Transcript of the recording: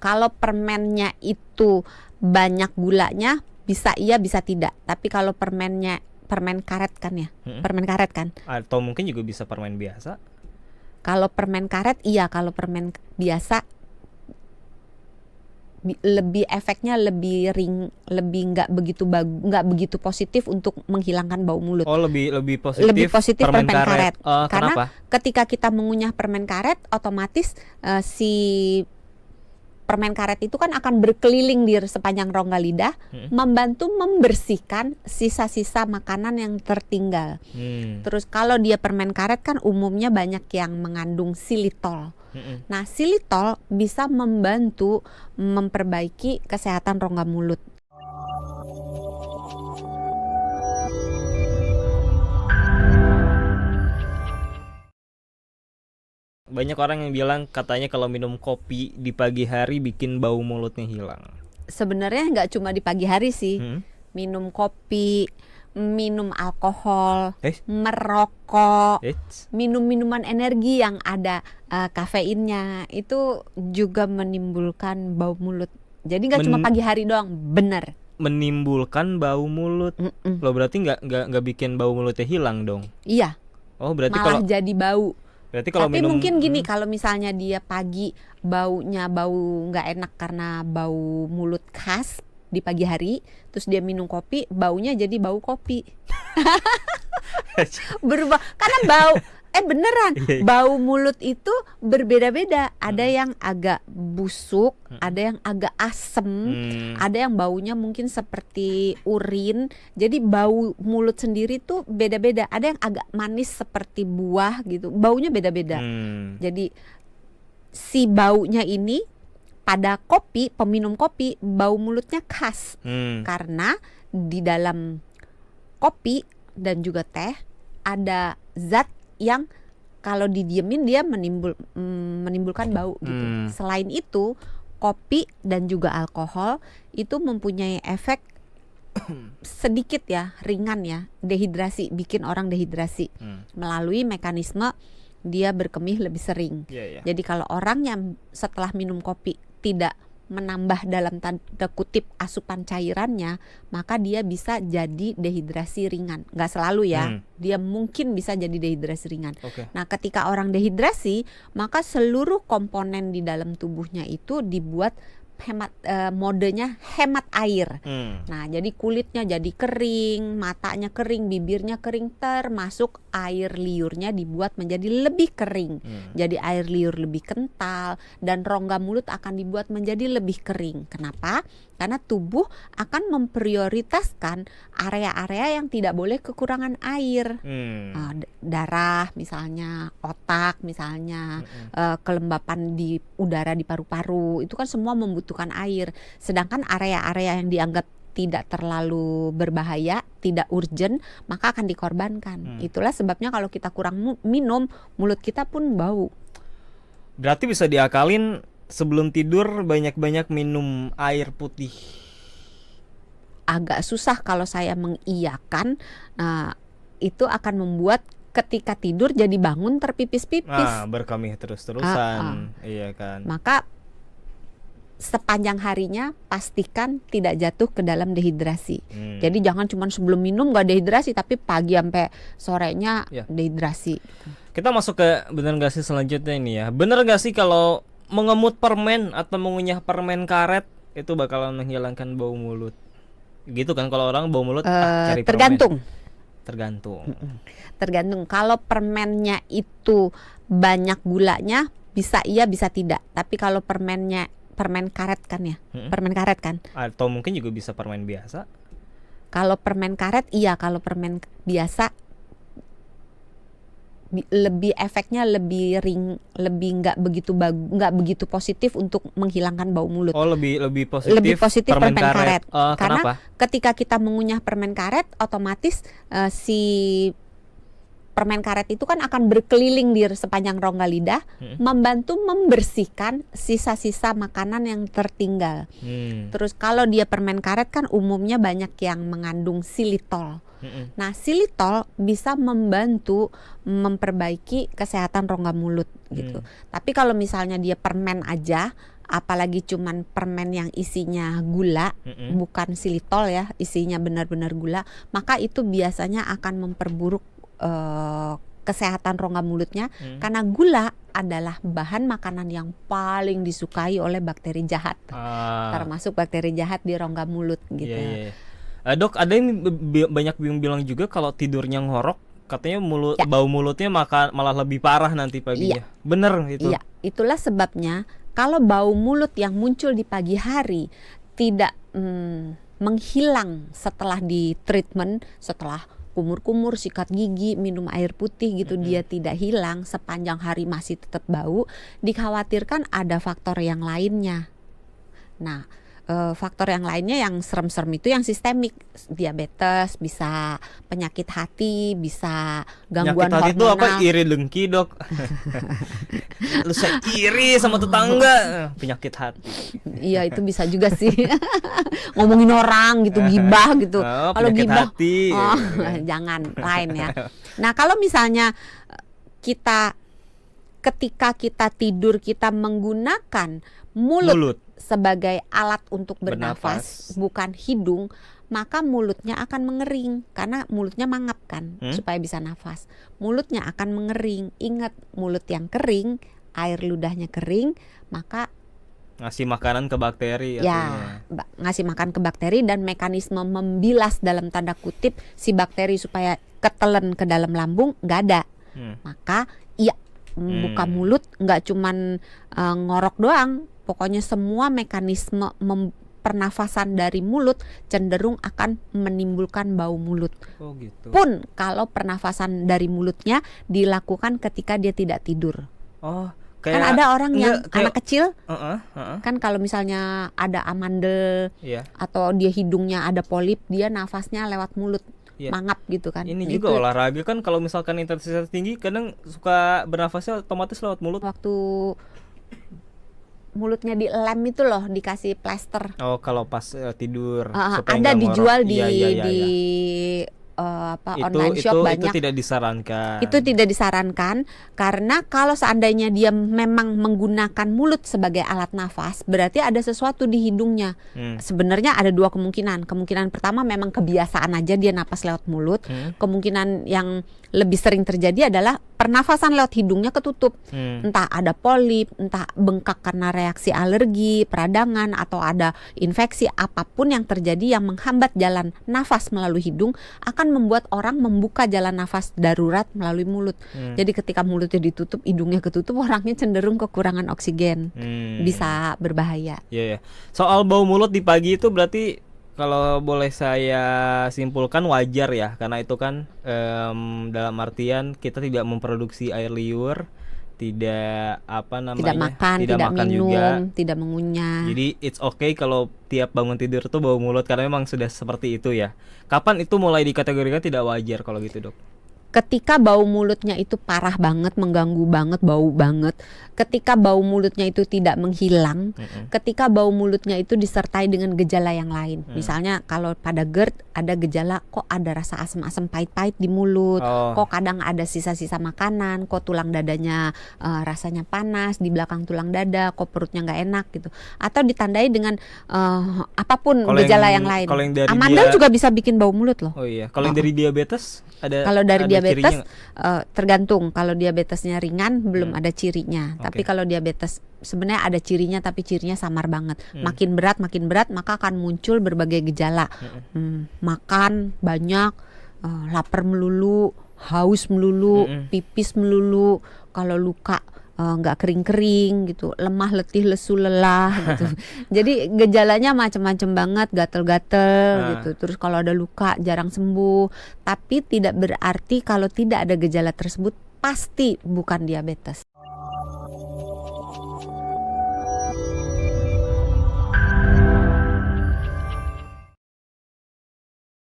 Kalau permennya itu banyak gulanya, bisa iya bisa tidak. Tapi kalau permen karet kan ya, permen karet kan. Atau mungkin juga bisa permen biasa. Kalau permen karet iya, kalau permen biasa lebih efeknya lebih nggak begitu positif untuk menghilangkan bau mulut. Oh, lebih positif. Lebih positif permen karet. Karena kenapa? ketika kita mengunyah permen karet, otomatis si permen karet itu kan akan berkeliling di sepanjang rongga lidah, membantu membersihkan sisa-sisa makanan yang tertinggal. Terus kalau dia permen karet kan umumnya banyak yang mengandung xilitol. Nah, xilitol bisa membantu memperbaiki kesehatan rongga mulut. Banyak orang yang bilang katanya kalau minum kopi di pagi hari bikin bau mulutnya hilang. Sebenarnya nggak cuma di pagi hari sih. Minum kopi, minum alkohol, merokok, minum minuman energi yang ada kafeinnya itu juga menimbulkan bau mulut. Jadi nggak cuma pagi hari doang, bener. Menimbulkan bau mulut. Loh, berarti nggak bikin bau mulutnya hilang dong? Iya. Oh, berarti malah jadi bau. Berarti kalau tapi minum, mungkin gini, kalau misalnya dia pagi baunya bau nggak enak karena bau mulut khas di pagi hari, terus dia minum kopi, baunya jadi bau kopi. Berubah karena bau beneran bau mulut itu berbeda-beda. Ada yang agak busuk, ada yang agak asem, ada yang baunya mungkin seperti urin. Jadi bau mulut sendiri tuh beda-beda. Ada yang agak manis seperti buah gitu, baunya beda-beda. Jadi si baunya ini pada kopi, peminum kopi, bau mulutnya khas karena di dalam kopi dan juga teh ada zat yang kalau didiemin dia menimbulkan bau gitu. Selain itu, kopi dan juga alkohol itu mempunyai efek sedikit ya, ringan ya, dehidrasi, bikin orang dehidrasi melalui mekanisme dia berkemih lebih sering. Jadi kalau orang yang setelah minum kopi tidak menambah dalam tanda kutip asupan cairannya, maka dia bisa jadi dehidrasi ringan. Nggak selalu ya, dia mungkin bisa jadi dehidrasi ringan. Nah, ketika orang dehidrasi, maka seluruh komponen di dalam tubuhnya itu dibuat modenya hemat air. Nah, jadi kulitnya jadi kering, matanya kering, bibirnya kering, termasuk air liurnya dibuat menjadi lebih kering. Jadi air liur lebih kental dan rongga mulut akan dibuat menjadi lebih kering. Kenapa? Karena tubuh akan memprioritaskan area-area yang tidak boleh kekurangan air. Darah misalnya, otak misalnya, kelembapan di udara di paru-paru, itu kan semua membutuhkan air. Sedangkan area-area yang dianggap tidak terlalu berbahaya, tidak urgent, maka akan dikorbankan. Itulah sebabnya kalau kita kurang minum, mulut kita pun bau. Berarti bisa diakalin sebelum tidur banyak-banyak minum air putih. Agak susah kalau saya mengiyakan, itu akan membuat ketika tidur jadi bangun terpipis-pipis. Berkemih terus-terusan. Iya kan. Maka sepanjang harinya pastikan tidak jatuh ke dalam dehidrasi. Jadi jangan cuma sebelum minum gak dehidrasi, tapi pagi sampai sorenya dehidrasi. Kita masuk ke bener gak sih selanjutnya ini ya. Bener gak sih kalau mengemut permen atau mengunyah permen karet itu bakalan menghilangkan bau mulut? Gitu kan, kalau orang bau mulut cari tergantung. Permen. Tergantung. Kalau permennya itu banyak gulanya, bisa iya bisa tidak. Tapi kalau permen karet kan ya, permen karet kan. Atau mungkin juga bisa permen biasa. Kalau permen karet iya, kalau permen biasa lebih efeknya lebih nggak begitu positif untuk menghilangkan bau mulut. Oh, lebih positif permen karet. Karena kenapa? ketika kita mengunyah permen karet, otomatis si permen karet itu kan akan berkeliling di sepanjang rongga lidah, membantu membersihkan sisa-sisa makanan yang tertinggal. Terus kalau dia permen karet kan umumnya banyak yang mengandung xilitol. Nah, xilitol bisa membantu memperbaiki kesehatan rongga mulut gitu. Tapi kalau misalnya dia permen aja, apalagi cuman permen yang isinya gula, bukan silitol ya, isinya benar-benar gula, maka itu biasanya akan memperburuk kesehatan rongga mulutnya, karena gula adalah bahan makanan yang paling disukai oleh bakteri jahat, termasuk bakteri jahat di rongga mulut gitu. Dok, ada yang banyak yang bilang juga kalau tidurnya ngorok, katanya bau mulutnya malah lebih parah nanti paginya. Bener itu? Iya, itulah sebabnya kalau bau mulut yang muncul di pagi hari tidak menghilang setelah di treatment, setelah kumur-kumur, sikat gigi, minum air putih gitu, dia tidak hilang sepanjang hari masih tetap bau, dikhawatirkan ada faktor yang lainnya. Nah, faktor yang lainnya yang serem-serem itu yang sistemik, diabetes, bisa penyakit hati, bisa gangguan penyakit hati hormonal. itu apa? Iri dengki, Dok. Lu saya iri sama tetangga, penyakit hati. Iya, itu bisa juga sih. Ngomongin orang gitu, gibah gitu. Kalau gibah hati. Jangan, lain ya. Nah, kalau misalnya ketika kita tidur kita menggunakan mulut sebagai alat untuk bernafas, bukan hidung, maka mulutnya akan mengering karena mulutnya mangap kan, supaya bisa nafas. Mulutnya akan mengering. Ingat, mulut yang kering, air ludahnya kering, maka ngasih makanan ke bakteri. Ya, ngasih makan ke bakteri, dan mekanisme membilas dalam tanda kutip si bakteri supaya ketelen ke dalam lambung nggak ada. Maka iya, buka mulut nggak cuman ngorok doang. Pokoknya semua mekanisme pernafasan dari mulut cenderung akan menimbulkan bau mulut. Oh gitu. Pun kalau pernafasan dari mulutnya dilakukan ketika dia tidak tidur. Oh, kan ada orang yang anak kecil, kan kalau misalnya ada amandel atau dia hidungnya ada polip, dia nafasnya lewat mulut. Mangap gitu kan. Ini juga olahraga kan, kalau misalkan intensitas tinggi kadang suka bernafasnya otomatis lewat mulut. Waktu mulutnya dilem itu loh, dikasih plester. Oh, kalau pas tidur ada dijual di online shop banyak. Itu tidak disarankan. Itu tidak disarankan karena kalau seandainya dia memang menggunakan mulut sebagai alat nafas, berarti ada sesuatu di hidungnya. Sebenarnya ada dua kemungkinan. Kemungkinan pertama memang kebiasaan aja dia napas lewat mulut. Kemungkinan yang lebih sering terjadi adalah pernafasan lewat hidungnya ketutup. Entah ada polip, entah bengkak karena reaksi alergi, peradangan, atau ada infeksi, apapun yang terjadi yang menghambat jalan nafas melalui hidung akan membuat orang membuka jalan nafas darurat melalui mulut. Jadi ketika mulutnya ditutup, hidungnya ketutup, orangnya cenderung kekurangan oksigen. Bisa berbahaya. Soal bau mulut di pagi itu berarti kalau boleh saya simpulkan wajar ya, karena itu kan dalam artian kita tidak memproduksi air liur, tidak tidak makan minum juga, tidak mengunyah. Jadi it's okay kalau tiap bangun tidur tuh bau mulut, karena memang sudah seperti itu ya. Kapan itu mulai dikategorikan tidak wajar kalau gitu, Dok? Ketika bau mulutnya itu parah banget, mengganggu banget, bau banget. Ketika bau mulutnya itu tidak menghilang, ketika bau mulutnya itu disertai dengan gejala yang lain. Misalnya kalau pada GERD ada gejala kok ada rasa asam-asam pahit-pahit di mulut, kok kadang ada sisa-sisa makanan, kok tulang dadanya rasanya panas di belakang tulang dada, kok perutnya nggak enak gitu. Atau ditandai dengan apapun gejala yang lain. Amandel juga bisa bikin bau mulut loh. Oh iya, kalau yang dari diabetes ada. Kalau dari diabetes tergantung. Kalau diabetesnya ringan belum ada cirinya. Tapi kalau diabetes sebenarnya ada cirinya, tapi cirinya samar banget. Makin berat maka akan muncul berbagai gejala. Makan banyak, lapar melulu, haus melulu, pipis melulu. Kalau luka nggak kering-kering gitu, lemah, letih, lesu, lelah gitu. Jadi gejalanya macam-macam banget, gatel-gatel gitu. Terus kalau ada luka jarang sembuh. Tapi tidak berarti kalau tidak ada gejala tersebut pasti bukan diabetes.